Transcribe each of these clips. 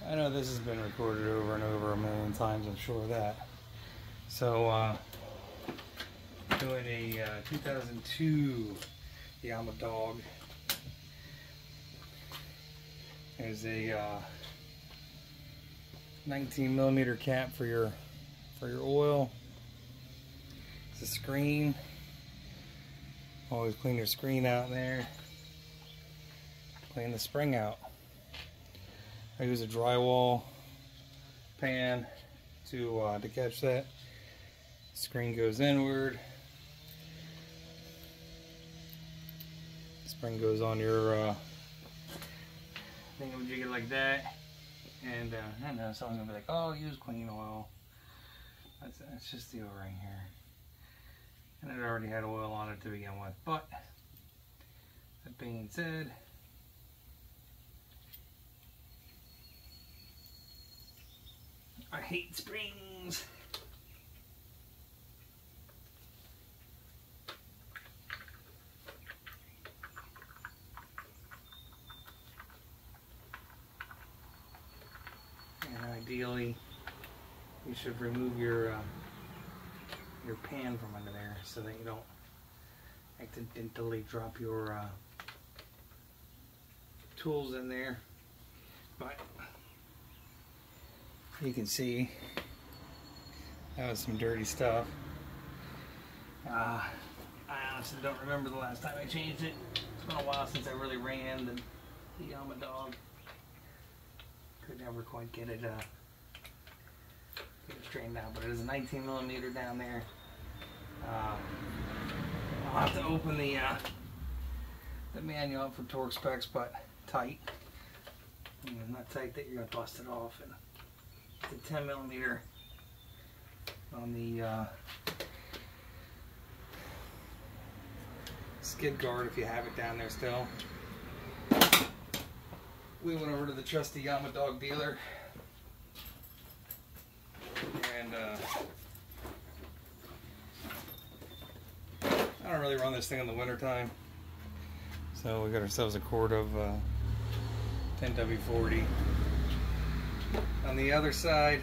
I know this has been recorded over and over a million times, I'm sure of that. So, doing a 2002 Yama Dog. There's a 19mm cap for your oil. It's a screen. Always clean your screen out in there. Clean the spring out. I use a drywall pan to catch that. Screen goes inward. Spring goes on your thingamajigger like that. And I know someone's gonna be like, "Oh, use clean oil." That's just the O-ring here, and it already had oil on it to begin with. But that being said, I hate springs. And ideally, you should remove your pan from under there so that you don't accidentally drop your tools in there. But you can see that was some dirty stuff. I honestly don't remember the last time I changed it. It's been a while since I really ran the Yama Dog. Could never quite get it straightened out, but it is a 19mm down there. I'll have to open the manual up for torque specs, but tight. Not tight that you're gonna bust it off. And it's a 10mm on the skid guard if you have it down there still. We went over to the trusty Yama Dog dealer, and I don't really run this thing in the winter time, so we got ourselves a quart of 10W40. On the other side,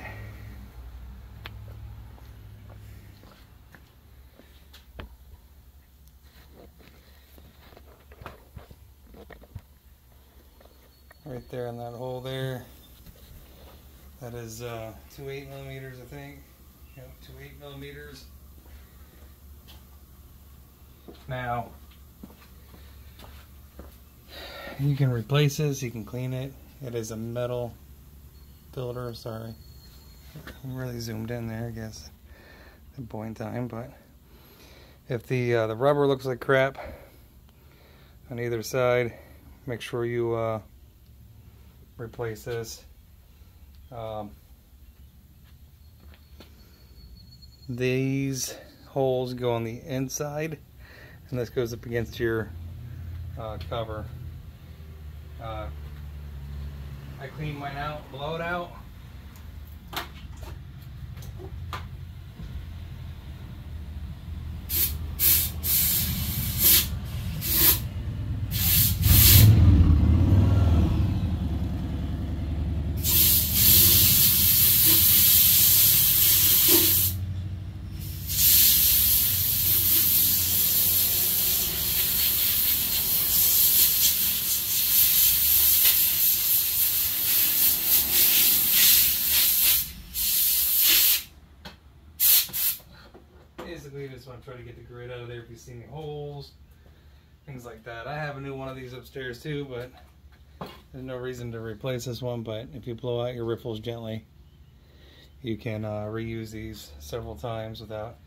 right there in that hole there, that is 2 8mm, I think. Yep, 2 8mm. Now, you can replace this, you can clean it. It is a metal filter, sorry. I'm really zoomed in there, I guess, at the point in time. But if the rubber looks like crap on either side, make sure you replace this. These holes go on the inside, and this goes up against your cover. I clean mine out, blow it out. Basically, just want to try to get the grit out of there if you see any holes, things like that. I have a new one of these upstairs too, but there's no reason to replace this one. But if you blow out your riffles gently, you can reuse these several times without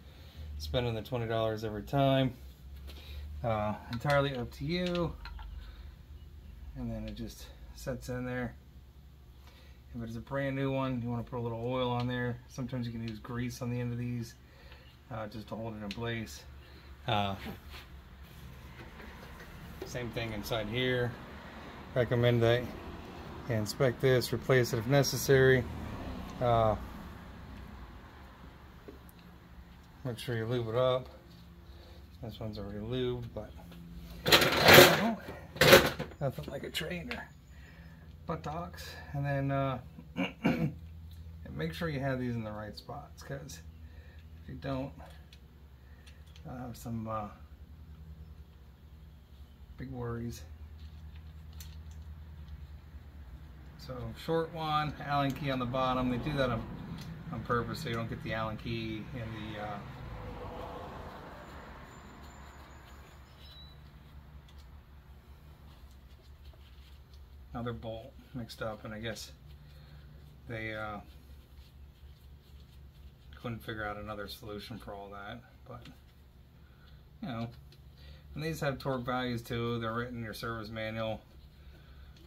spending the $20 every time. Entirely up to you. And then it just sets in there. If it is a brand new one, you want to put a little oil on there. Sometimes you can use grease on the end of these. Just to hold it in place. Same thing inside here. Recommend that you inspect this, replace it if necessary. Make sure you lube it up. This one's already lubed, but nothing like a train or buttocks. And then And make sure you have these in the right spots, because if you don't, I'll have some big worries. So short one, Allen key on the bottom. They do that on purpose so you don't get the Allen key in the other bolt mixed up, and I guess they couldn't figure out another solution for all that. But you know, and these have torque values too. They're written in your service manual.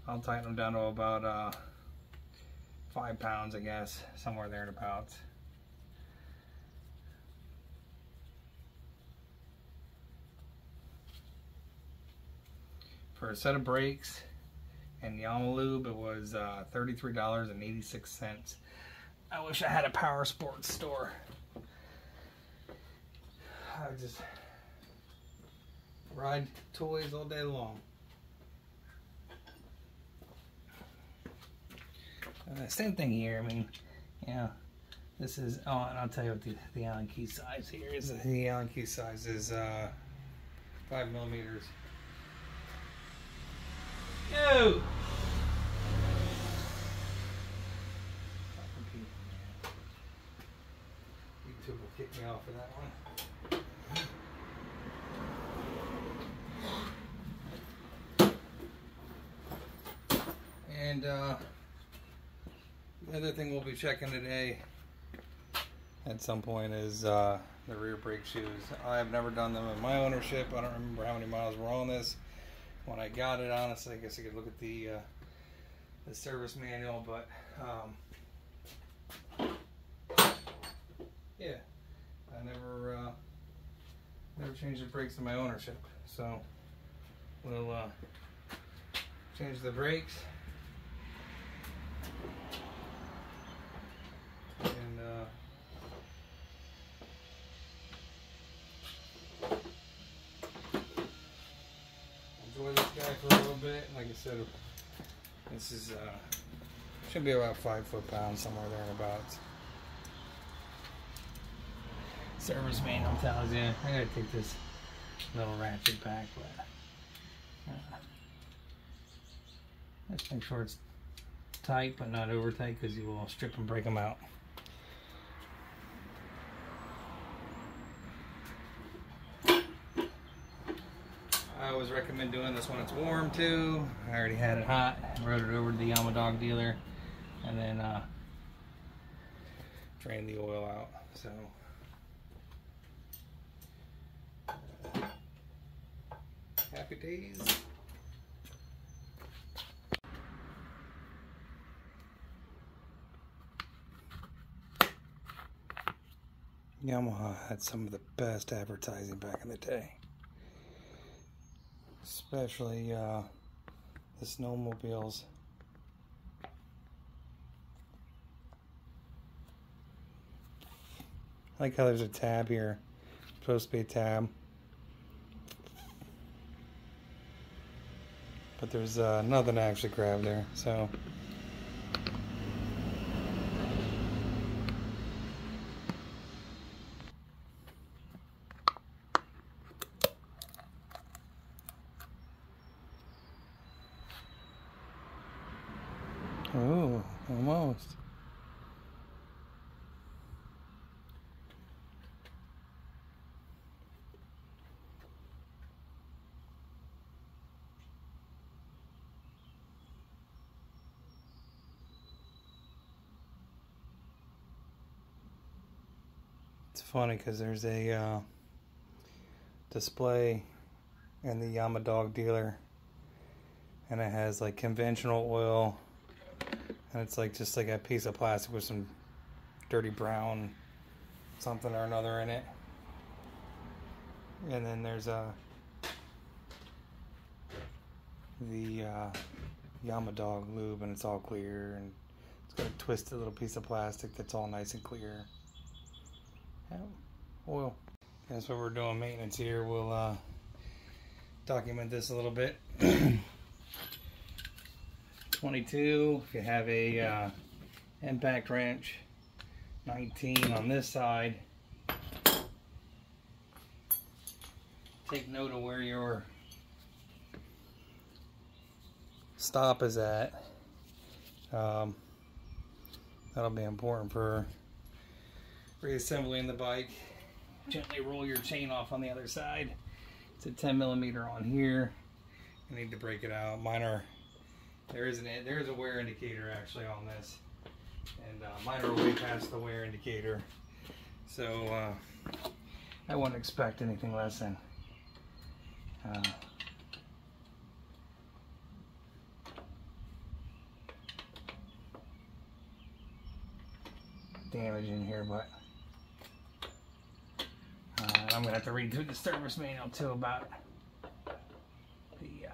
I'll tighten them down to about 5 pounds, I guess, somewhere there and about. For a set of brakes and Yama lube, it was $33.86. I wish I had a power sports store. I would just ride toys all day long. Same thing here. I mean, yeah, this is, oh, and I'll tell you what the Allen key size here is. The Allen key size is 5 millimeters. Yo! YouTube will kick me off for that one. And the other thing we'll be checking today at some point is the rear brake shoes. I have never done them in my ownership. I don't remember how many miles were on this when I got it. Honestly, I guess I could look at the service manual, but yeah, I never changed the brakes in my ownership. So we'll change the brakes. And enjoy this guy for a little bit. Like I said, this is should be about 5 foot-pounds, somewhere there and about. Service manual tells you. I gotta take this little ratchet back, but let's make sure it's tight but not over tight, because you will strip and break them out. I always recommend doing this when it's warm too. I already had it hot. I rode it over to the Yama Dog dealer and then drained the oil out. So happy days. Yamaha had some of the best advertising back in the day. Especially the snowmobiles. I like how there's a tab here. Supposed to be a tab. But there's nothing to actually grab there, so. Oh, almost. It's funny because there's a display in the Yama Dog dealer, and it has like conventional oil. And it's like just like a piece of plastic with some dirty brown something or another in it. And then there's the Yama Dog lube, and it's all clear, and it's got a twisted little piece of plastic that's all nice and clear. Yeah, oil. That's what we're doing maintenance here. We'll document this a little bit. 22, if you have a impact wrench, 19 on this side. Take note of where your stop is at. That'll be important for reassembling the bike. Gently roll your chain off on the other side. It's a 10mm on here. You need to break it out. Mine are, there is a wear indicator actually on this, and mine are way past the wear indicator, so I wouldn't expect anything less than damage in here, but I'm gonna have to read through the service manual too about the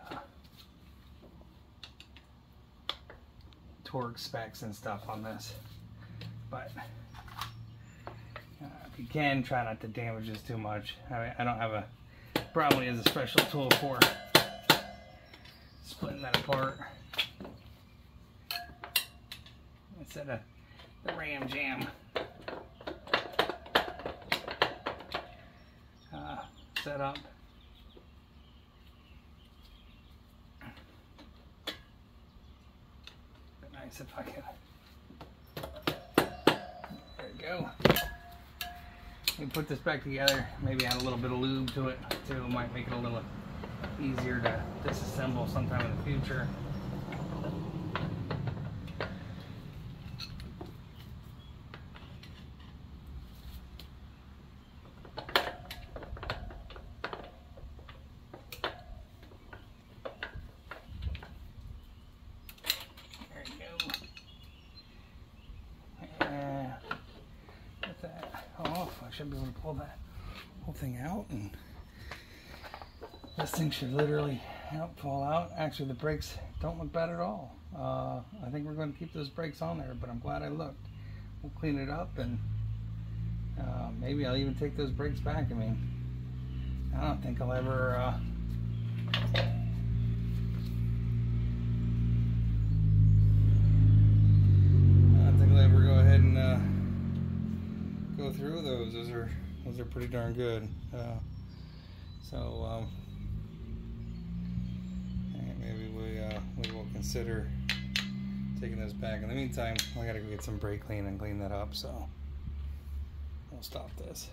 torque specs and stuff on this. But if you can, try not to damage this too much. I don't have a, probably is a special tool for splitting that apart instead of the ram jam setup. Be nice if I could. There we go. You put this back together. Maybe add a little bit of lube to it too. Might make it a little easier to disassemble sometime in the future. I should be able to pull that whole thing out, and this thing should literally fall out. Actually, the brakes don't look bad at all. I think we're going to keep those brakes on there, but I'm glad I looked. We'll clean it up, and maybe I'll even take those brakes back. I mean, I don't think I'll ever go ahead and go through those. Those are pretty darn good. Maybe we will consider taking those back. In the meantime, I gotta go get some brake clean and clean that up. So we'll stop this.